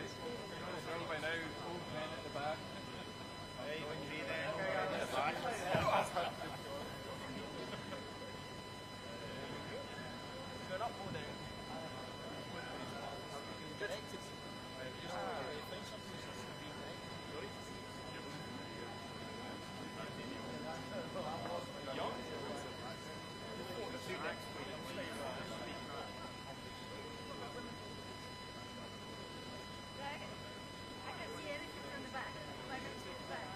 By now, old men at the back. Hey, see there. Going up or down? Directed. Find something that's supposed to be right. Young? The two next week. I can see anything from the back. Why don't you see the back?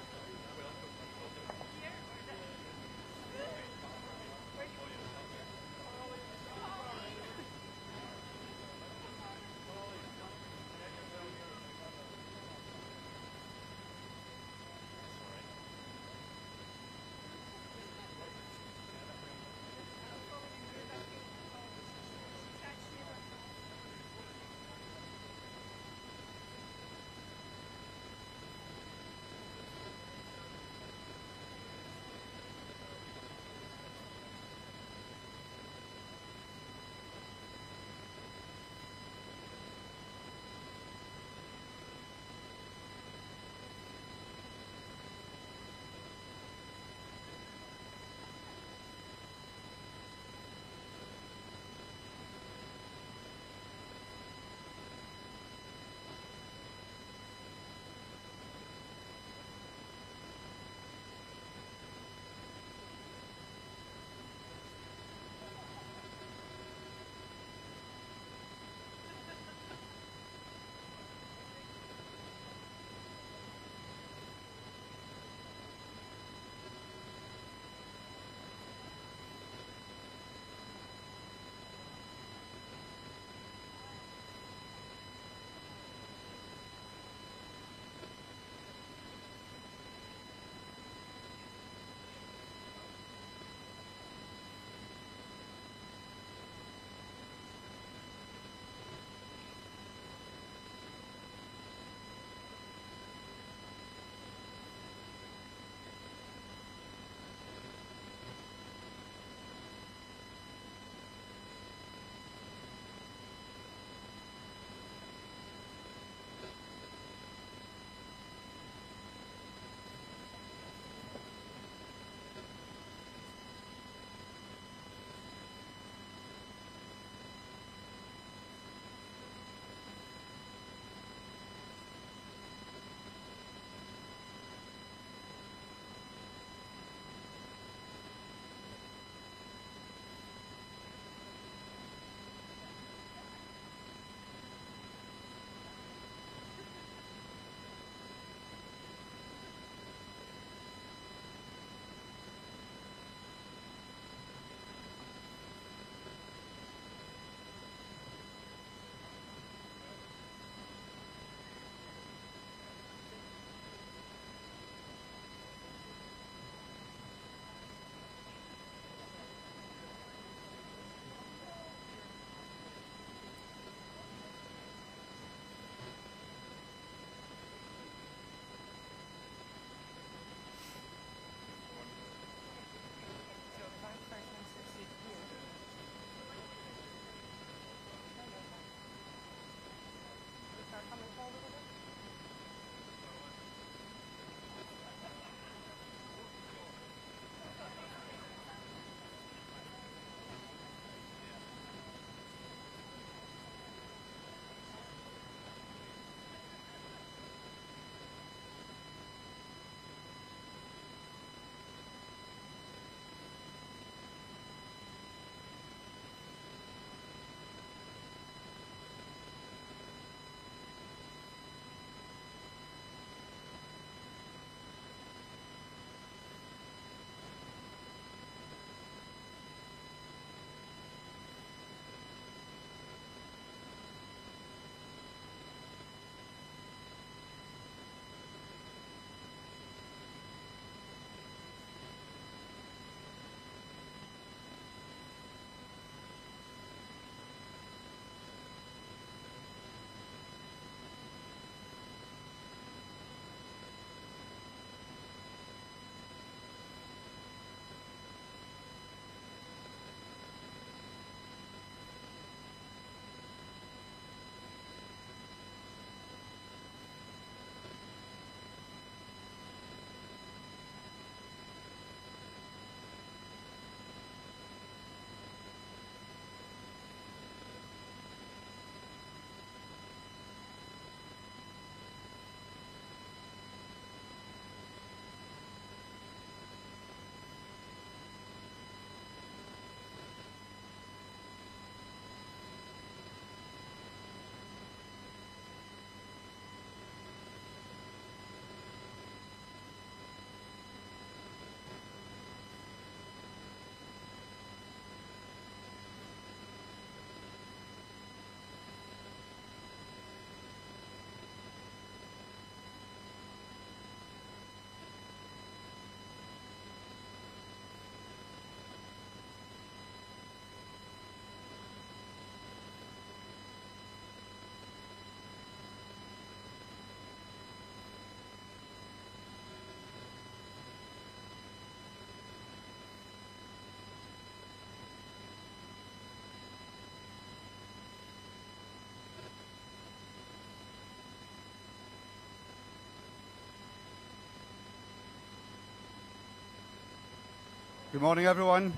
Good morning, everyone.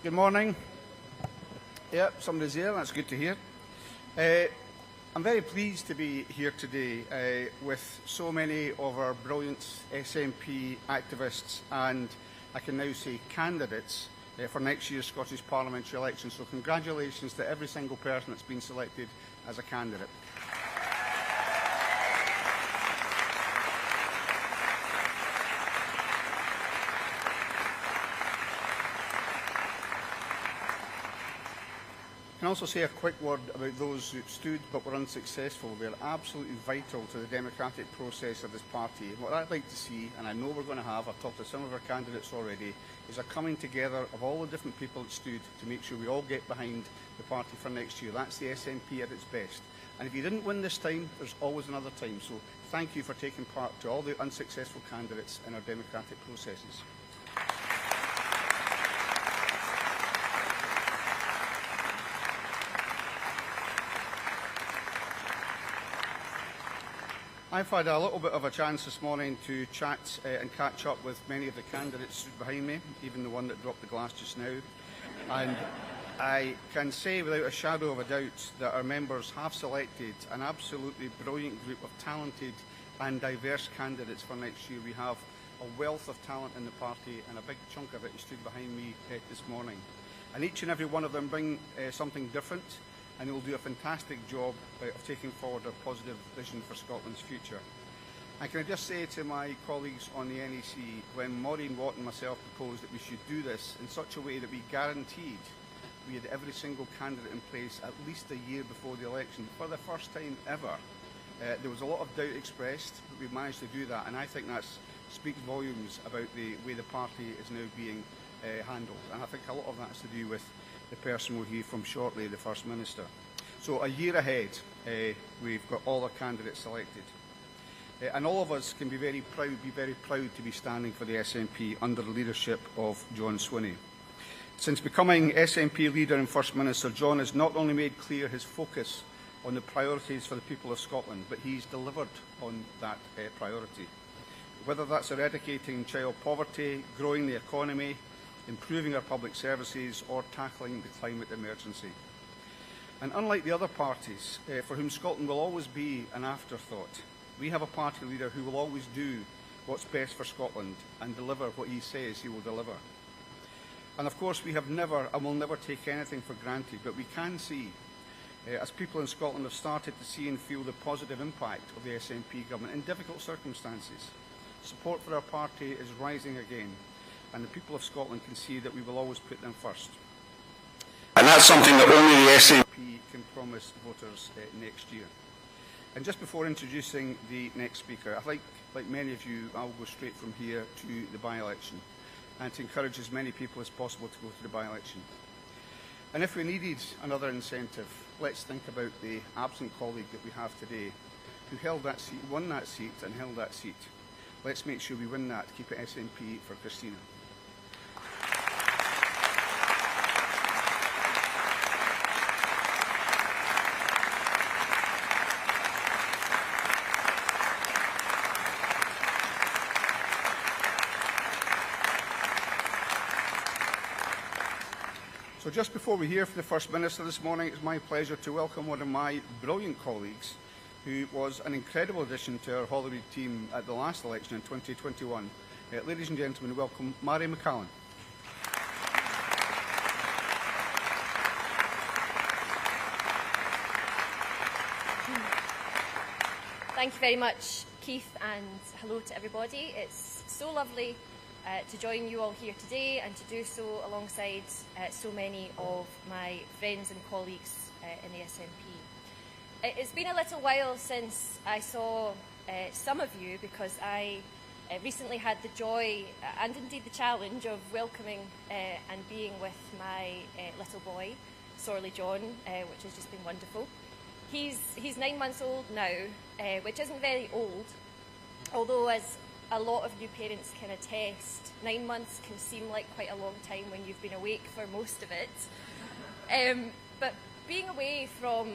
Good morning. Yep, somebody's here. That's good to hear. I'm very pleased to be here today with so many of our brilliant SNP activists and, I can now say, candidates for next year's Scottish Parliamentary election. So congratulations to every single person that's been selected as a candidate. I can also say a quick word about those who stood but were unsuccessful. They're absolutely vital to the democratic process of this party. What I'd like to see, and I know we're going to have, I've talked to some of our candidates already, is a coming together of all the different people that stood to make sure we all get behind the party for next year. That's the SNP at its best. And if you didn't win this time, there's always another time. So thank you for taking part to all the unsuccessful candidates in our democratic processes. I've had a little bit of a chance this morning to chat and catch up with many of the candidates stood behind me, even the one that dropped the glass just now. And I can say without a shadow of a doubt that our members have selected an absolutely brilliant group of talented and diverse candidates for next year. We have a wealth of talent in the party, and a big chunk of it stood behind me this morning. And each and every one of them bring something different, and they will do a fantastic job of taking forward a positive vision for Scotland's future. And can I just say to my colleagues on the NEC, when Maureen Watt and myself proposed that we should do this in such a way that we guaranteed we had every single candidate in place at least a year before the election, for the first time ever, there was a lot of doubt expressed, but we managed to do that, and I think that speaks volumes about the way the party is now being handled. And I think a lot of that has to do with the person we'll hear from shortly, the First Minister. So a year ahead, we've got all our candidates selected. And all of us can be very proud to be standing for the SNP under the leadership of John Swinney. Since becoming SNP Leader and First Minister, John has not only made clear his focus on the priorities for the people of Scotland, but he's delivered on that priority. Whether that's eradicating child poverty, growing the economy, improving our public services, or tackling the climate emergency. And unlike the other parties, for whom Scotland will always be an afterthought, we have a party leader who will always do what's best for Scotland and deliver what he says he will deliver. And of course, we have never and will never take anything for granted, but we can see, as people in Scotland have started to see and feel the positive impact of the SNP government in difficult circumstances, support for our party is rising again, and the people of Scotland can see that we will always put them first. And that's something that only the SNP can promise voters next year. And just before introducing the next speaker, I think, like many of you, I'll go straight from here to the by-election, and to encourage as many people as possible to go to the by-election. And if we needed another incentive, let's think about the absent colleague that we have today, who held that seat, won that seat and held that seat. Let's make sure we win that, keep it SNP for Christina. So just before we hear from the First Minister this morning, it's my pleasure to welcome one of my brilliant colleagues, who was an incredible addition to our Holyrood team at the last election in 2021. Ladies and gentlemen, welcome Mary McCallan. Thank you very much, Keith, and hello to everybody. It's so lovely to join you all here today and to do so alongside so many of my friends and colleagues in the SNP. It's been a little while since I saw some of you, because I recently had the joy and indeed the challenge of welcoming and being with my little boy, Sorley John, which has just been wonderful. He's 9 months old now, which isn't very old, although as a lot of new parents can attest, 9 months can seem like quite a long time when you've been awake for most of it. But being away from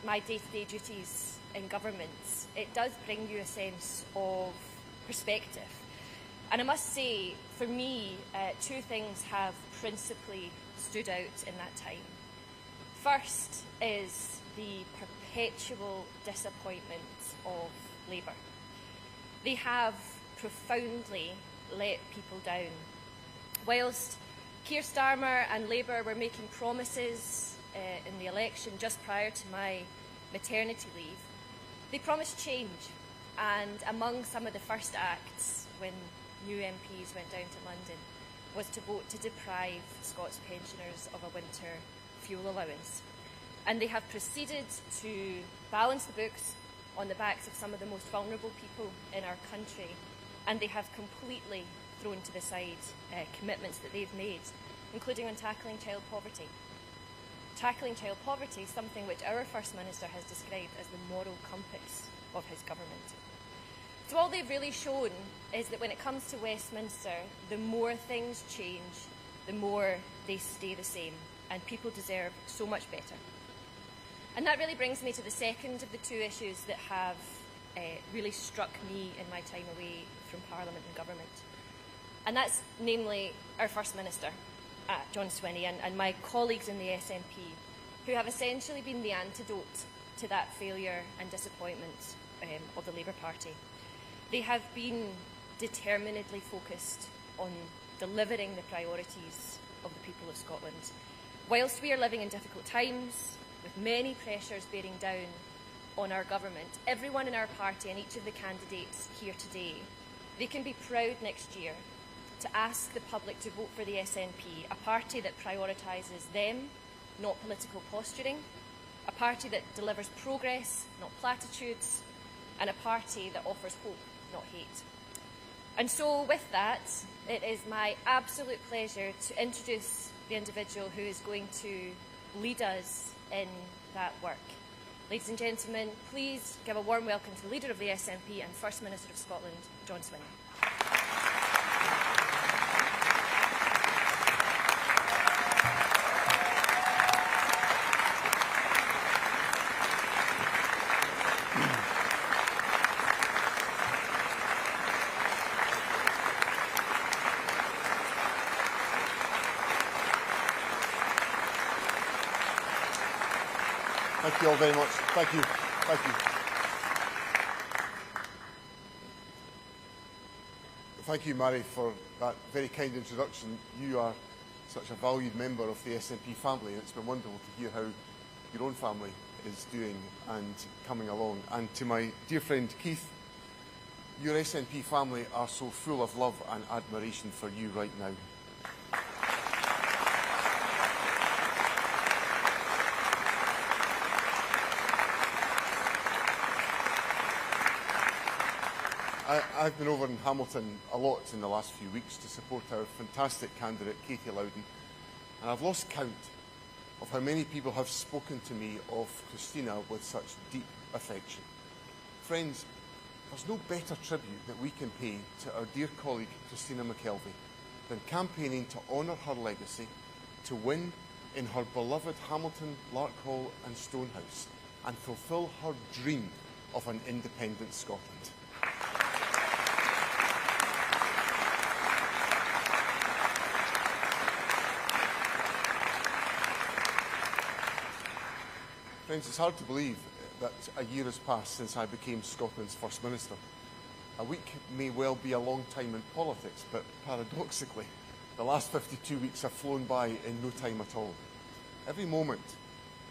my day-to-day duties in government, it does bring you a sense of perspective. And I must say, for me, two things have principally stood out in that time. First is the perpetual disappointment of Labour. They have profoundly let people down. Whilst Keir Starmer and Labour were making promises in the election just prior to my maternity leave, they promised change. And among some of the first acts when new MPs went down to London was to vote to deprive Scots pensioners of a winter fuel allowance. And they have proceeded to balance the books on the backs of some of the most vulnerable people in our country, and they have completely thrown to the side commitments that they've made, including on tackling child poverty. Tackling child poverty is something which our First Minister has described as the moral compass of his government. So all they've really shown is that when it comes to Westminster, the more things change, the more they stay the same, and people deserve so much better. And that really brings me to the second of the two issues that have really struck me in my time away from Parliament and government. And that's namely our First Minister, John Swinney, and my colleagues in the SNP, who have essentially been the antidote to that failure and disappointment of the Labour Party. They have been determinedly focused on delivering the priorities of the people of Scotland. Whilst we are living in difficult times, with many pressures bearing down on our government, everyone in our party and each of the candidates here today, they can be proud next year to ask the public to vote for the SNP, a party that prioritises them, not political posturing, a party that delivers progress, not platitudes, and a party that offers hope, not hate. And so with that, it is my absolute pleasure to introduce the individual who is going to lead us in that work. Ladies and gentlemen, please give a warm welcome to the Leader of the SNP and First Minister of Scotland, John Swinney. Thank you all very much. Thank you. Thank you. Thank you, Mary, for that very kind introduction. You are such a valued member of the SNP family, and it's been wonderful to hear how your own family is doing and coming along. And to my dear friend Keith, your SNP family are so full of love and admiration for you right now. I've been over in Hamilton a lot in the last few weeks to support our fantastic candidate, Katie Loudon, and I've lost count of how many people have spoken to me of Christina with such deep affection. Friends, there's no better tribute that we can pay to our dear colleague, Christina McKelvey, than campaigning to honour her legacy, to win in her beloved Hamilton, Larkhall and Stonehouse, and fulfil her dream of an independent Scotland. Friends, it's hard to believe that a year has passed since I became Scotland's First Minister. A week may well be a long time in politics, but paradoxically, the last 52 weeks have flown by in no time at all. Every moment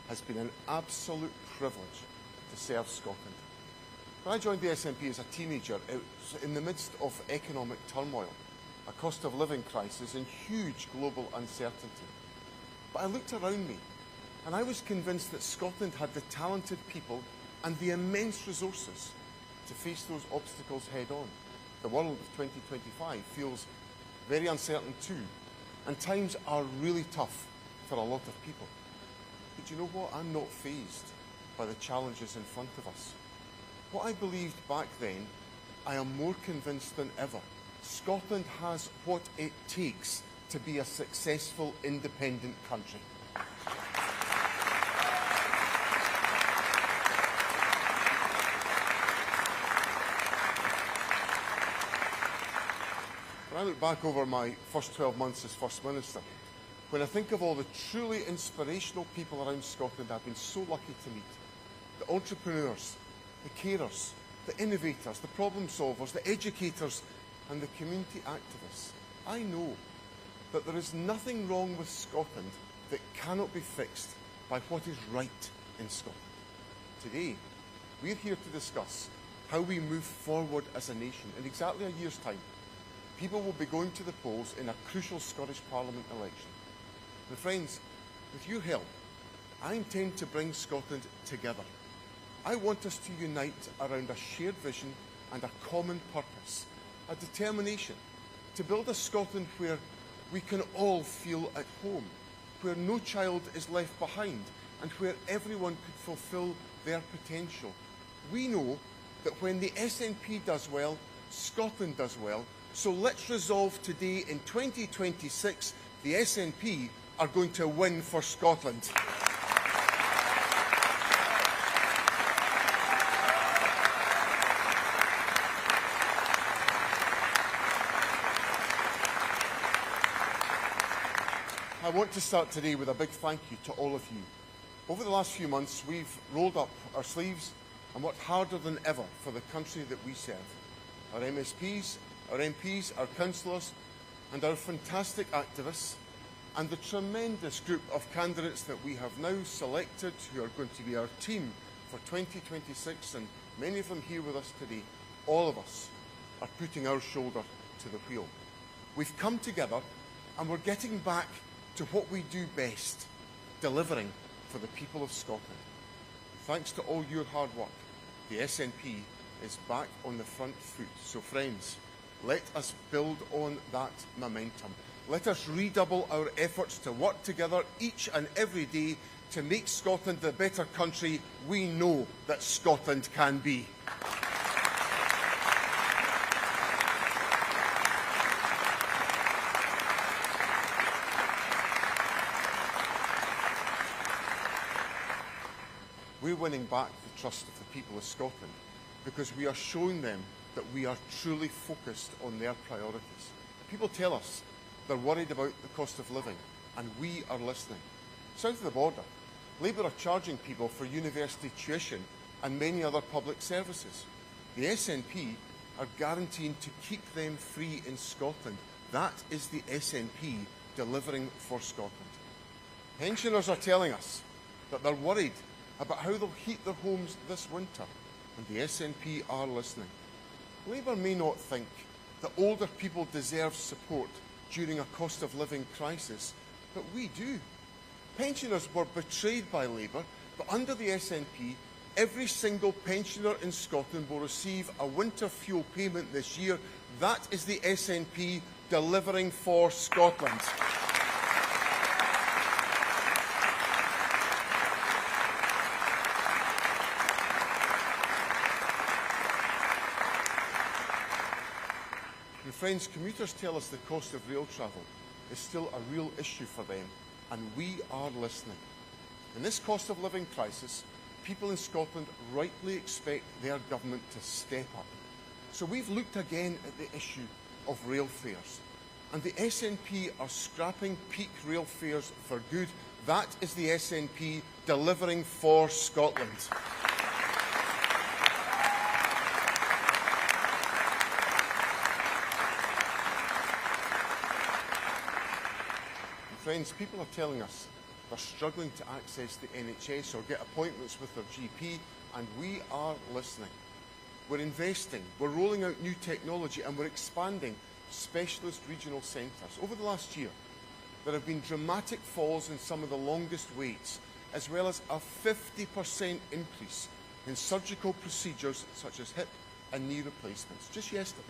has been an absolute privilege to serve Scotland. When I joined the SNP as a teenager, it was in the midst of economic turmoil, a cost of living crisis and huge global uncertainty. But I looked around me, and I was convinced that Scotland had the talented people and the immense resources to face those obstacles head on. The world of 2025 feels very uncertain too, and times are really tough for a lot of people. But you know what? I'm not fazed by the challenges in front of us. What I believed back then, I am more convinced than ever. Scotland has what it takes to be a successful independent country. look back over my first 12 months as First Minister, when I think of all the truly inspirational people around Scotland I've been so lucky to meet, the entrepreneurs, the carers, the innovators, the problem solvers, the educators and the community activists, I know that there is nothing wrong with Scotland that cannot be fixed by what is right in Scotland. Today, we're here to discuss how we move forward as a nation. In exactly a year's time, people will be going to the polls in a crucial Scottish Parliament election. And friends, with your help, I intend to bring Scotland together. I want us to unite around a shared vision and a common purpose, a determination to build a Scotland where we can all feel at home, where no child is left behind, and where everyone could fulfil their potential. We know that when the SNP does well, Scotland does well. So let's resolve today in 2026, the SNP are going to win for Scotland. I want to start today with a big thank you to all of you. Over the last few months, we've rolled up our sleeves and worked harder than ever for the country that we serve. Our MSPs, our MPs, our councillors and our fantastic activists, and the tremendous group of candidates that we have now selected who are going to be our team for 2026, and many of them here with us today, all of us are putting our shoulder to the wheel. We've come together and we're getting back to what we do best, delivering for the people of Scotland. Thanks to all your hard work, the SNP is back on the front foot. So friends, let us build on that momentum. Let us redouble our efforts to work together each and every day to make Scotland the better country we know that Scotland can be. We're winning back the trust of the people of Scotland because we are showing them that we are truly focused on their priorities. People tell us they're worried about the cost of living, and we are listening. South of the border, Labour are charging people for university tuition and many other public services. The SNP are guaranteeing to keep them free in Scotland. That is the SNP delivering for Scotland. Pensioners are telling us that they're worried about how they'll heat their homes this winter, and the SNP are listening. Labour may not think that older people deserve support during a cost of living crisis, but we do. Pensioners were betrayed by Labour, but under the SNP, every single pensioner in Scotland will receive a winter fuel payment this year. That is the SNP delivering for Scotland. And friends, commuters tell us the cost of rail travel is still a real issue for them, and we are listening. In this cost of living crisis, people in Scotland rightly expect their government to step up. So we've looked again at the issue of rail fares, and the SNP are scrapping peak rail fares for good. That is the SNP delivering for Scotland. Friends, people are telling us they're struggling to access the NHS or get appointments with their GP, and we are listening. We're investing, we're rolling out new technology, and we're expanding specialist regional centres. Over the last year, there have been dramatic falls in some of the longest waits, as well as a 50% increase in surgical procedures such as hip and knee replacements. Just yesterday,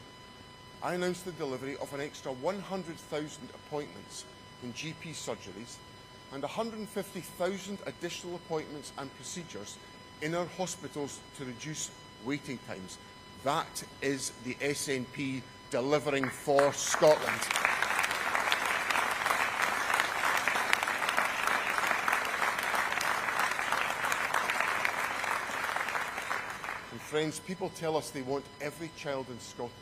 I announced the delivery of an extra 100,000 appointments in GP surgeries and 150,000 additional appointments and procedures in our hospitals to reduce waiting times. That is the SNP delivering for Scotland. And friends, people tell us they want every child in Scotland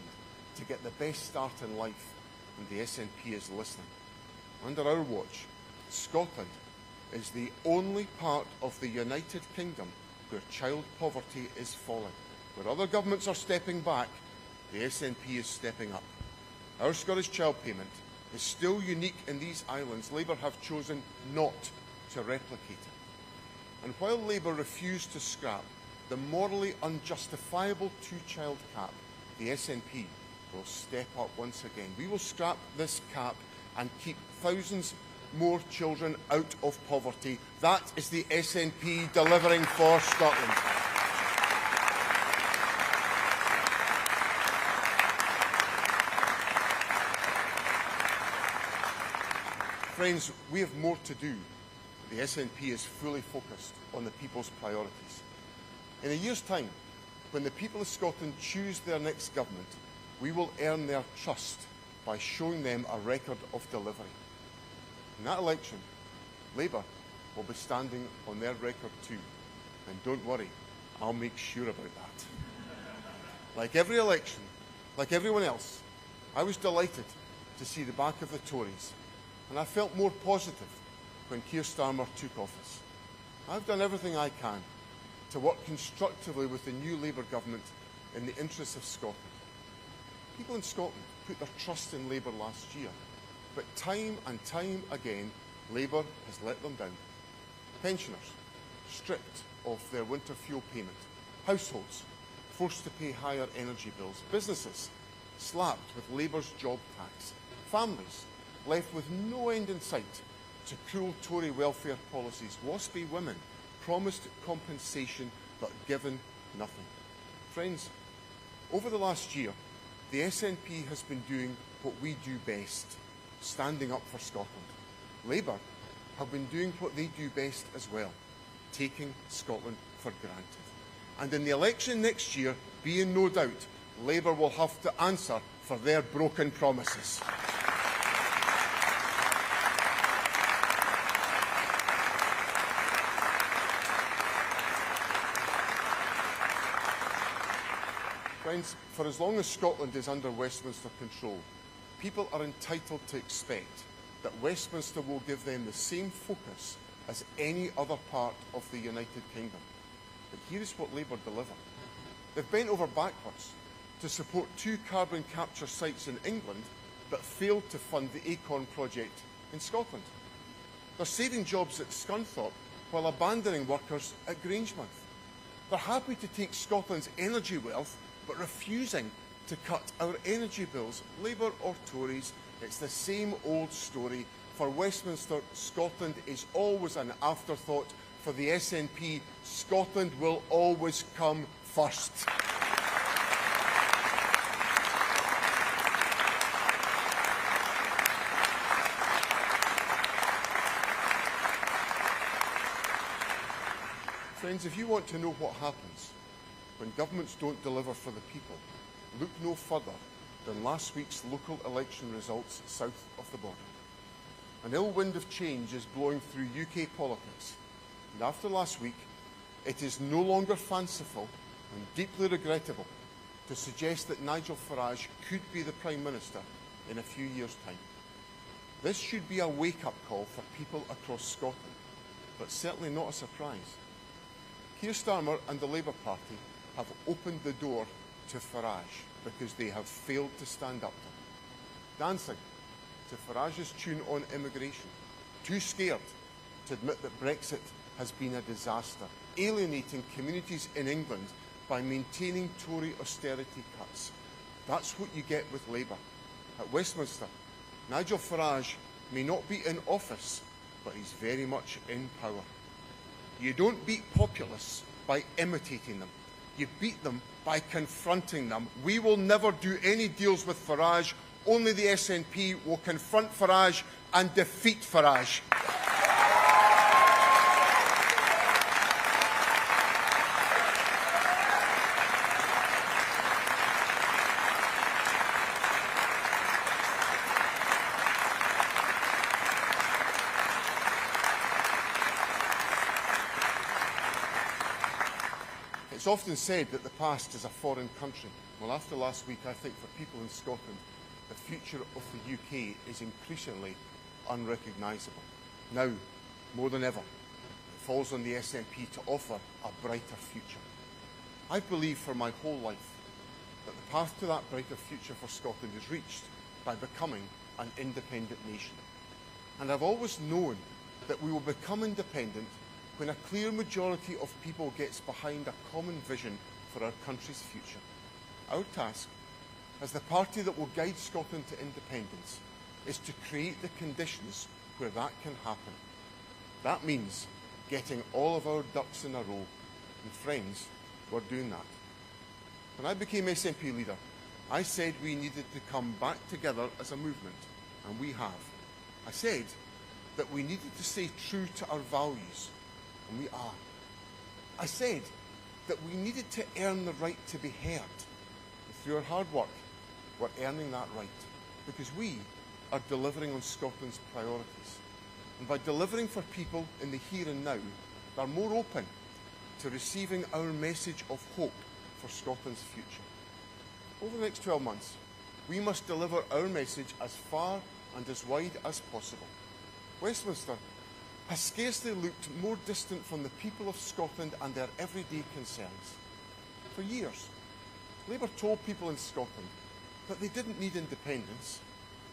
to get the best start in life. and the SNP is listening. Under our watch, Scotland is the only part of the United Kingdom where child poverty is falling. Where other governments are stepping back, the SNP is stepping up. Our Scottish child payment is still unique in these islands. Labour have chosen not to replicate it. And while Labour refused to scrap the morally unjustifiable two-child cap, the SNP will step up once again. We will scrap this cap and keep thousands more children out of poverty. That is the SNP delivering for Scotland. Friends, we have more to do. The SNP is fully focused on the people's priorities. In a year's time, when the people of Scotland choose their next government, we will earn their trust by showing them a record of delivery. In that election, Labour will be standing on their record too. And don't worry, I'll make sure about that. Like every election, like everyone else, I was delighted to see the back of the Tories, and I felt more positive when Keir Starmer took office. I've done everything I can to work constructively with the new Labour government in the interests of Scotland. People in Scotland put their trust in Labour last year, but time and time again, Labour has let them down. Pensioners stripped of their winter fuel payment, households forced to pay higher energy bills, businesses slapped with Labour's job tax, families left with no end in sight to cruel Tory welfare policies, waspy women promised compensation but given nothing. Friends, over the last year, the SNP has been doing what we do best, standing up for Scotland. Labour have been doing what they do best as well, taking Scotland for granted. And in the election next year, be in no doubt, Labour will have to answer for their broken promises. Friends, for as long as Scotland is under Westminster control, people are entitled to expect that Westminster will give them the same focus as any other part of the United Kingdom. But here is what Labour deliver. They've bent over backwards to support 2 carbon capture sites in England, but failed to fund the Acorn project in Scotland. They're saving jobs at Scunthorpe while abandoning workers at Grangemouth. They're happy to take Scotland's energy wealth, but refusing to cut our energy bills. Labour or Tories, it's the same old story. For Westminster, Scotland is always an afterthought. For the SNP, Scotland will always come first. Friends, if you want to know what happens when governments don't deliver for the people, look no further than last week's local election results south of the border. An ill wind of change is blowing through UK politics, and after last week, it is no longer fanciful and deeply regrettable to suggest that Nigel Farage could be the Prime Minister in a few years' time. This should be a wake-up call for people across Scotland, but certainly not a surprise. Keir Starmer and the Labour Party have opened the door to Farage because they have failed to stand up to him. Dancing to Farage's tune on immigration, too scared to admit that Brexit has been a disaster, alienating communities in England by maintaining Tory austerity cuts. That's what you get with Labour. At Westminster, Nigel Farage may not be in office, but he's very much in power. You don't beat populists by imitating them. You beat them by confronting them. We will never do any deals with Farage. Only the SNP will confront Farage and defeat Farage. It's often said that the past is a foreign country. Well, after last week, I think for people in Scotland, the future of the UK is increasingly unrecognisable. Now, more than ever, it falls on the SNP to offer a brighter future. I've believed for my whole life that the path to that brighter future for Scotland is reached by becoming an independent nation. And I've always known that we will become independent when a clear majority of people gets behind a common vision for our country's future. Our task, as the party that will guide Scotland to independence, is to create the conditions where that can happen. That means getting all of our ducks in a row, and friends, we're doing that. When I became SNP leader, I said we needed to come back together as a movement, and we have. I said that we needed to stay true to our values, and we are. I said that we needed to earn the right to be heard. And through our hard work, we're earning that right, because we are delivering on Scotland's priorities. And by delivering for people in the here and now, they're more open to receiving our message of hope for Scotland's future. Over the next 12 months, we must deliver our message as far and as wide as possible. Westminster has scarcely looked more distant from the people of Scotland and their everyday concerns. For years, Labour told people in Scotland that they didn't need independence.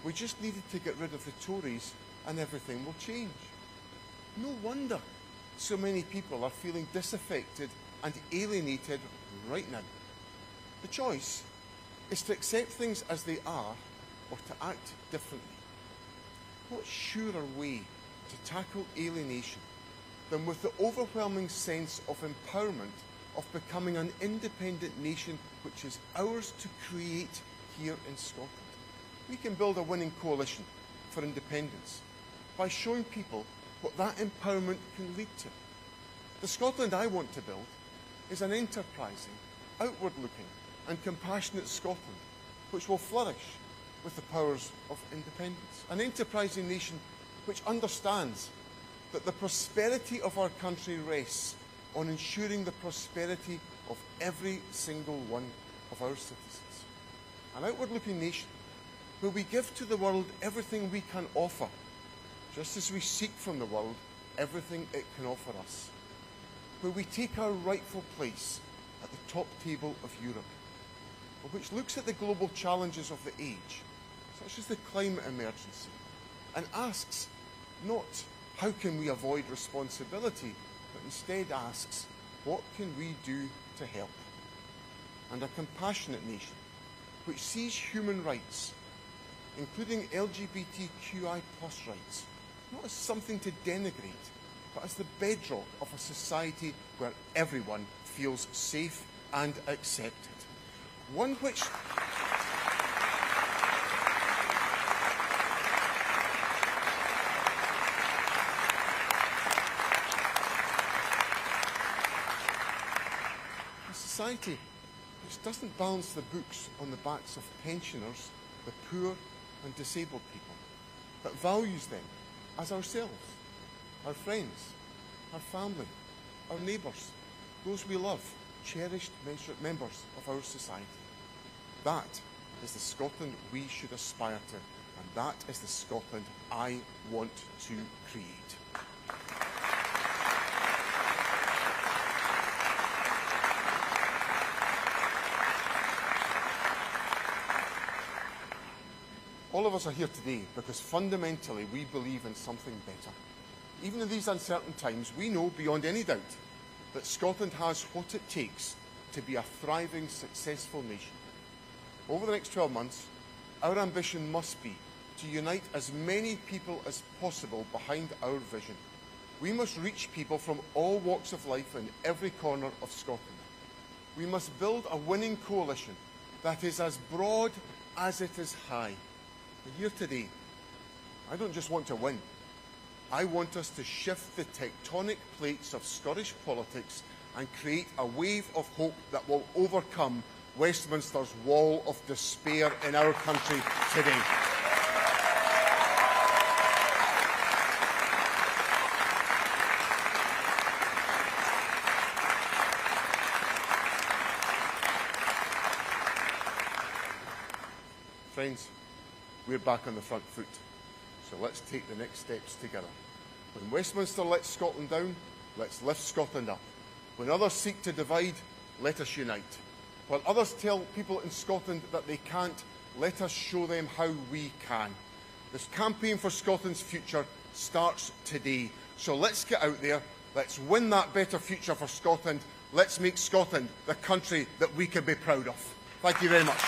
We just needed to get rid of the Tories and everything will change. No wonder so many people are feeling disaffected and alienated right now. The choice is to accept things as they are or to act differently. What surer way to tackle alienation than with the overwhelming sense of empowerment of becoming an independent nation which is ours to create here in Scotland? We can build a winning coalition for independence by showing people what that empowerment can lead to. The Scotland I want to build is an enterprising, outward-looking and compassionate Scotland which will flourish with the powers of independence. An enterprising nation which understands that the prosperity of our country rests on ensuring the prosperity of every single one of our citizens. An outward-looking nation where we give to the world everything we can offer, just as we seek from the world everything it can offer us. Where we take our rightful place at the top table of Europe, which looks at the global challenges of the age, such as the climate emergency, and asks not how can we avoid responsibility, but instead asks what can we do to help. And a compassionate nation which sees human rights, including LGBTQI+ rights, not as something to denigrate, but as the bedrock of a society where everyone feels safe and accepted. One which a society which doesn't balance the books on the backs of pensioners, the poor and disabled people, but values them as ourselves, our friends, our family, our neighbours, those we love, cherished members of our society. That is the Scotland we should aspire to, and that is the Scotland I want to create. All of us are here today because fundamentally we believe in something better. Even in these uncertain times, we know beyond any doubt that Scotland has what it takes to be a thriving, successful nation. Over the next 12 months, our ambition must be to unite as many people as possible behind our vision. We must reach people from all walks of life in every corner of Scotland. We must build a winning coalition that is as broad as it is high. And here today, I don't just want to win. I want us to shift the tectonic plates of Scottish politics and create a wave of hope that will overcome Westminster's wall of despair in our country today. Friends, we're back on the front foot. So let's take the next steps together. When Westminster lets Scotland down, let's lift Scotland up. When others seek to divide, let us unite. While others tell people in Scotland that they can't, let us show them how we can. This campaign for Scotland's future starts today. So let's get out there, let's win that better future for Scotland, let's make Scotland the country that we can be proud of. Thank you very much.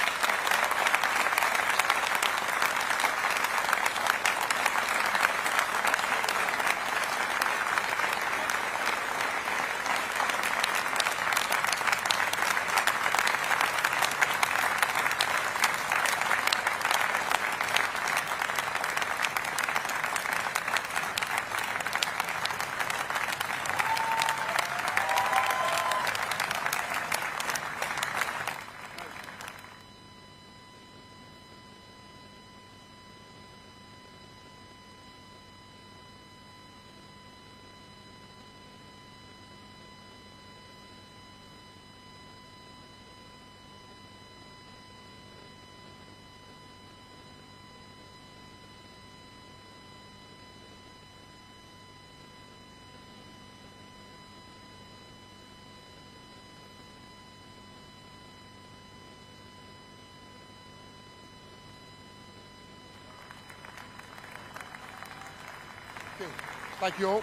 Okay. Thank you all.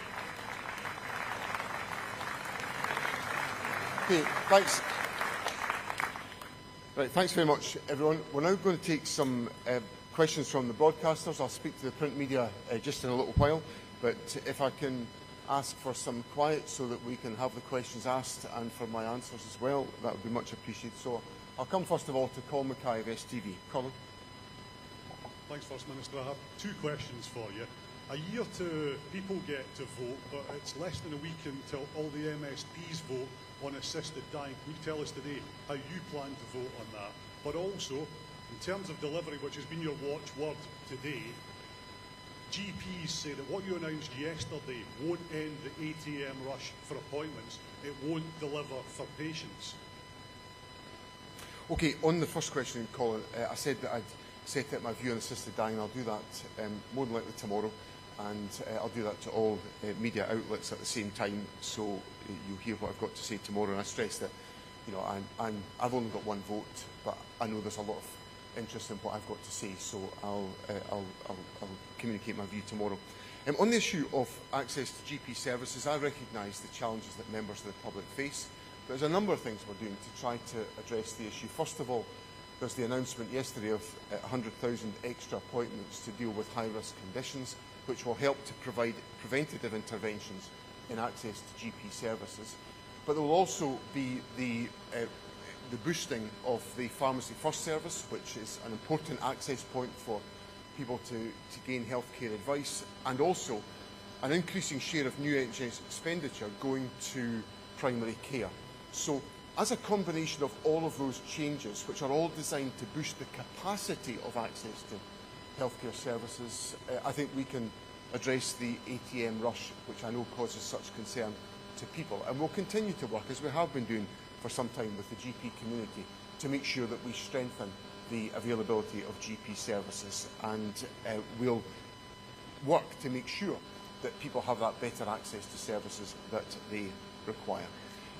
Okay, thanks. Right, thanks very much, everyone. We're now going to take some questions from the broadcasters. I'll speak to the print media just in a little while, but if I can ask for some quiet so that we can have the questions asked and for my answers as well, that would be much appreciated. So I'll come first of all to Colin Mackay of STV. Colin. Thanks, First Minister. I have two questions for you. A year to people get to vote, but it's less than a week until all the MSPs vote on assisted dying. Can you tell us today how you plan to vote on that? But also, in terms of delivery, which has been your watchword today, GPs say that what you announced yesterday won't end the ATM rush for appointments. It won't deliver for patients. Okay, on the first question, Colin, I said that I'd set out my view on assisted dying. I'll do that more than likely tomorrow, and I'll do that to all media outlets at the same time, so you'll hear what I've got to say tomorrow. And I stress that, you know, I've only got one vote, but I know there's a lot of interest in what I've got to say, so I'll communicate my view tomorrow. On the issue of access to GP services, I recognise the challenges that members of the public face. There's a number of things we're doing to try to address the issue. First of all, there's the announcement yesterday of 100,000 extra appointments to deal with high-risk conditions, which will help to provide preventative interventions in access to GP services. But there will also be the boosting of the Pharmacy First service, which is an important access point for people to gain healthcare advice, and also an increasing share of new NHS expenditure going to primary care. So, as a combination of all of those changes, which are all designed to boost the capacity of access to healthcare services, I think we can address the ATM rush, which I know causes such concern to people. And we'll continue to work, as we have been doing for some time, with the GP community to make sure that we strengthen the availability of GP services, and we'll work to make sure that people have that better access to services that they require.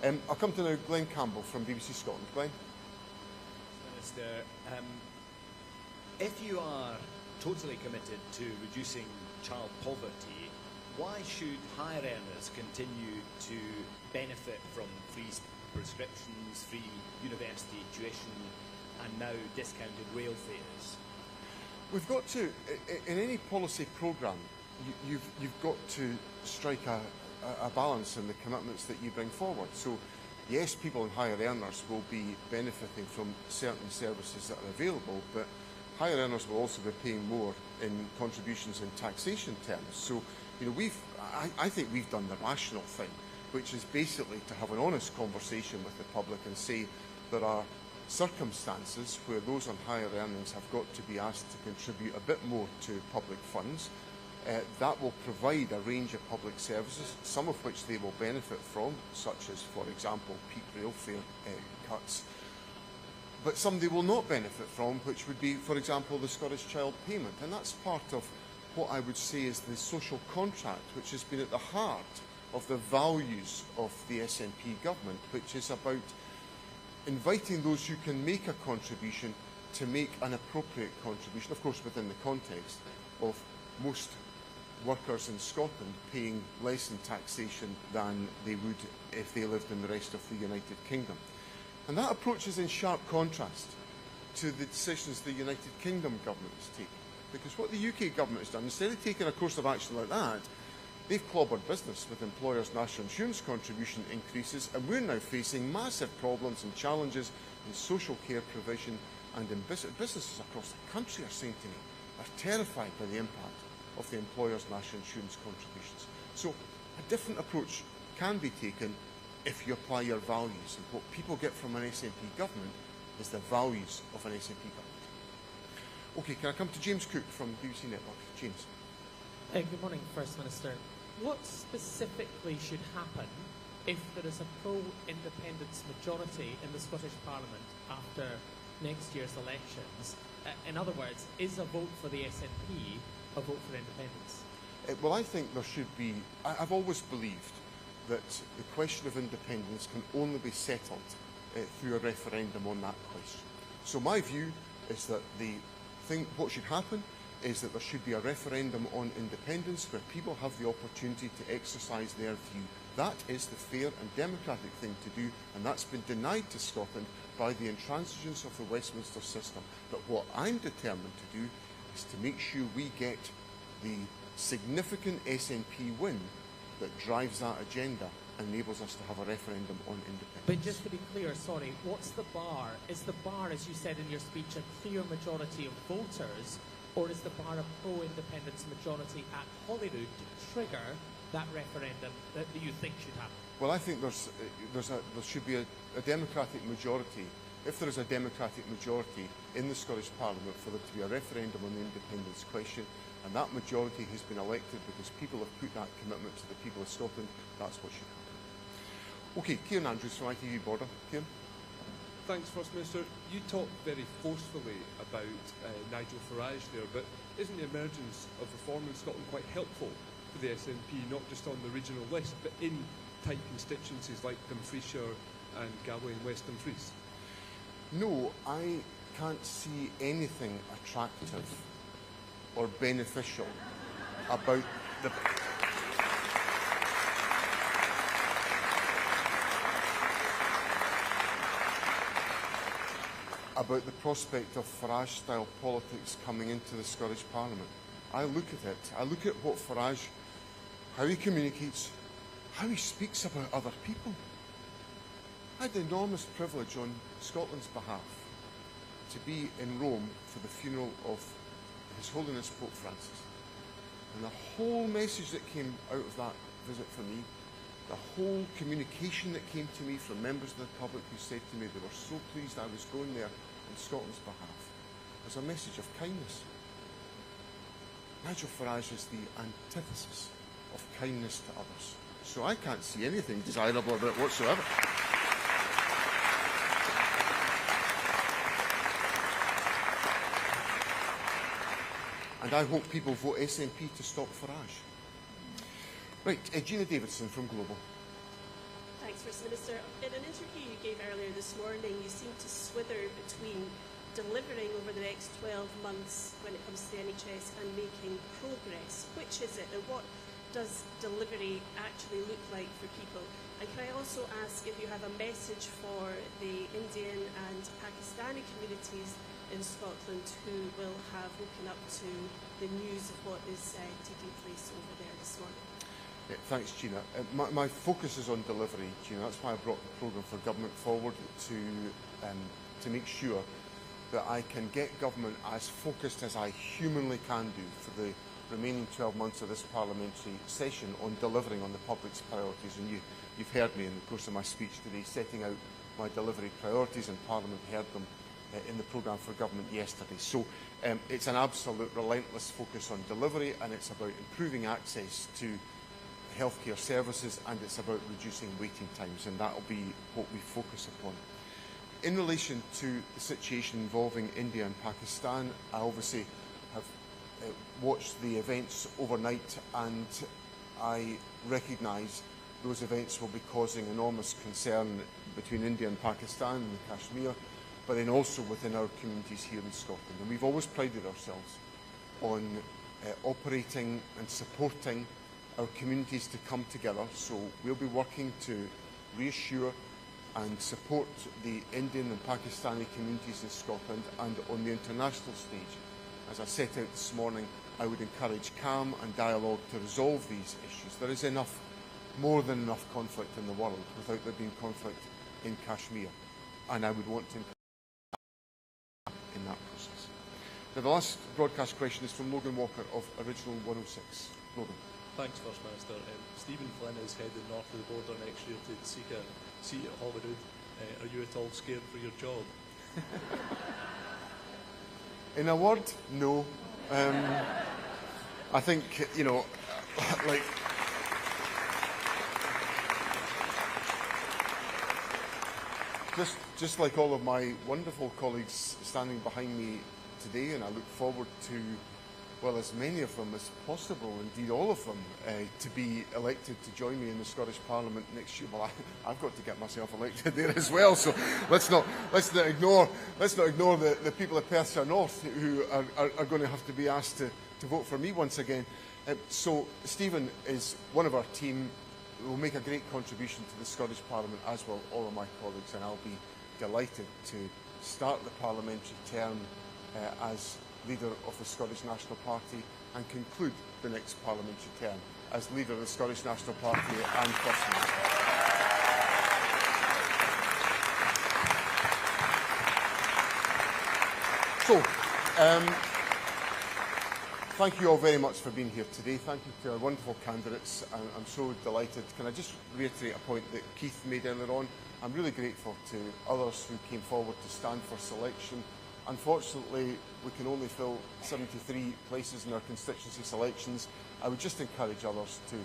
I'll come to now Glenn Campbell from BBC Scotland. Glenn. Minister, if you are totally committed to reducing child poverty, why should higher earners continue to benefit from free prescriptions, free university tuition, and now discounted rail fares? We've got to, in any policy programme, you've got to strike a balance in the commitments that you bring forward. So, yes, people in higher earners will be benefiting from certain services that are available, but higher earners will also be paying more in contributions in taxation terms. So, you know, I think we've done the rational thing, which is basically to have an honest conversation with the public and say there are circumstances where those on higher earnings have got to be asked to contribute a bit more to public funds. That will provide a range of public services, some of which they will benefit from, such as, for example, peak rail fare cuts. but some they will not benefit from, which would be, for example, the Scottish Child Payment. And that's part of what I would say is the social contract, which has been at the heart of the values of the SNP government, which is about inviting those who can make a contribution to make an appropriate contribution, of course within the context of most workers in Scotland paying less in taxation than they would if they lived in the rest of the United Kingdom. And that approach is in sharp contrast to the decisions the United Kingdom government has taken. Because what the UK government has done, instead of taking a course of action like that, they've clobbered business with employers' national insurance contribution increases, and we're now facing massive problems and challenges in social care provision and in businesses across the country are saying to me, they're terrified by the impact of the employers' national insurance contributions. So a different approach can be taken if you apply your values. And what people get from an SNP government is the values of an SNP government. Okay, can I come to James Cook from BBC Network? James. Good morning, First Minister. What specifically should happen if there is a pro-independence majority in the Scottish Parliament after next year's elections? In other words, is a vote for the SNP a vote for independence? Well, I think there should be... I've always believed that the question of independence can only be settled through a referendum on that question. So my view is that what should happen is that there should be a referendum on independence where people have the opportunity to exercise their view. That is the fair and democratic thing to do, and that's been denied to Scotland by the intransigence of the Westminster system. But what I'm determined to do is to make sure we get the significant SNP win that drives that agenda and enables us to have a referendum on independence. But just to be clear, sorry, what's the bar? Is the bar, as you said in your speech, a clear majority of voters, or is the bar a pro-independence majority at Holyrood to trigger that referendum that you think should happen? Well, I think there should be a democratic majority. If there is a democratic majority in the Scottish Parliament for there to be a referendum on the independence question, and that majority has been elected because people have put that commitment to the people of Scotland, that's what should happen. Okay, Kieran Andrews from ITV Border. Kieran? Thanks, First Minister. You talked very forcefully about Nigel Farage there, but isn't the emergence of reform in Scotland quite helpful for the SNP, not just on the regional list, but in tight constituencies like Dumfriesshire and Galway and West Dumfries? No, I can't see anything attractive or beneficial about the... about the prospect of Farage-style politics coming into the Scottish Parliament. I look at it, I look at what Farage, how he communicates, how he speaks about other people. I had the enormous privilege on Scotland's behalf to be in Rome for the funeral of His Holiness Pope Francis. And the whole message that came out of that visit for me, the whole communication that came to me from members of the public who said to me they were so pleased I was going there on Scotland's behalf, was a message of kindness. Nigel Farage is the antithesis of kindness to others. So I can't see anything desirable about it whatsoever. And I hope people vote SNP to stop Farage. Right, Gina Davidson from Global. Thanks, First Minister. In an interview you gave earlier this morning, you seemed to swither between delivering over the next 12 months when it comes to the NHS and making progress. Which is it, and what does delivery actually look like for people? And can I also ask if you have a message for the Indian and Pakistani communities in Scotland who will have woken up to the news of what is taking place over there this morning? Thanks, Gina. My focus is on delivery, Gina. That's why I brought the programme for government forward to make sure that I can get government as focused as I humanly can do for the remaining 12 months of this parliamentary session on delivering on the public's priorities. And you've heard me in the course of my speech today setting out my delivery priorities, and Parliament heard them in the programme for government yesterday. So it's an absolute relentless focus on delivery, and it's about improving access to healthcare services, and it's about reducing waiting times, and that will be what we focus upon. in relation to the situation involving India and Pakistan, I obviously have watched the events overnight, and I recognise those events will be causing enormous concern between India and Pakistan and Kashmir, but then also within our communities here in Scotland. And we've always prided ourselves on operating and supporting our communities to come together. So we'll be working to reassure and support the Indian and Pakistani communities in Scotland, and on the international stage, as I set out this morning, I would encourage calm and dialogue to resolve these issues. There is more than enough conflict in the world without there being conflict in Kashmir, and I would want to encourage in that process. Now, the last broadcast question is from Logan Walker of Original 106. Logan. Thanks, First Minister. Stephen Flynn is heading north of the border next year to seek a seat at Holyrood. Are you at all scared for your job? In a word, no. I think, you know, like, just like all of my wonderful colleagues standing behind me today, and I look forward to, well, as many of them as possible, indeed all of them, to be elected to join me in the Scottish Parliament next year. Well, I've got to get myself elected there as well. So let's not ignore the people of Perthshire North who are going to have to be asked to vote for me once again. So Stephen is one of our team. Will make a great contribution to the Scottish Parliament, as will all of my colleagues, and I'll be delighted to start the parliamentary term as leader of the Scottish National Party and conclude the next parliamentary term as leader of the Scottish National Party and First Minister. So, thank you all very much for being here today. Thank you to our wonderful candidates. I'm so delighted. Can I just reiterate a point that Keith made earlier on? I'm really grateful to others who came forward to stand for selection. Unfortunately, we can only fill 73 places in our constituency selections. I would just encourage others to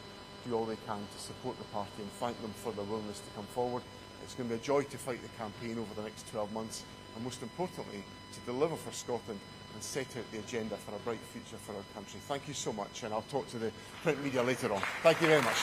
do all they can to support the party and thank them for their willingness to come forward. It's going to be a joy to fight the campaign over the next 12 months, and most importantly, to deliver for Scotland and set out the agenda for a bright future for our country. Thank you so much, and I'll talk to the print media later on. Thank you very much.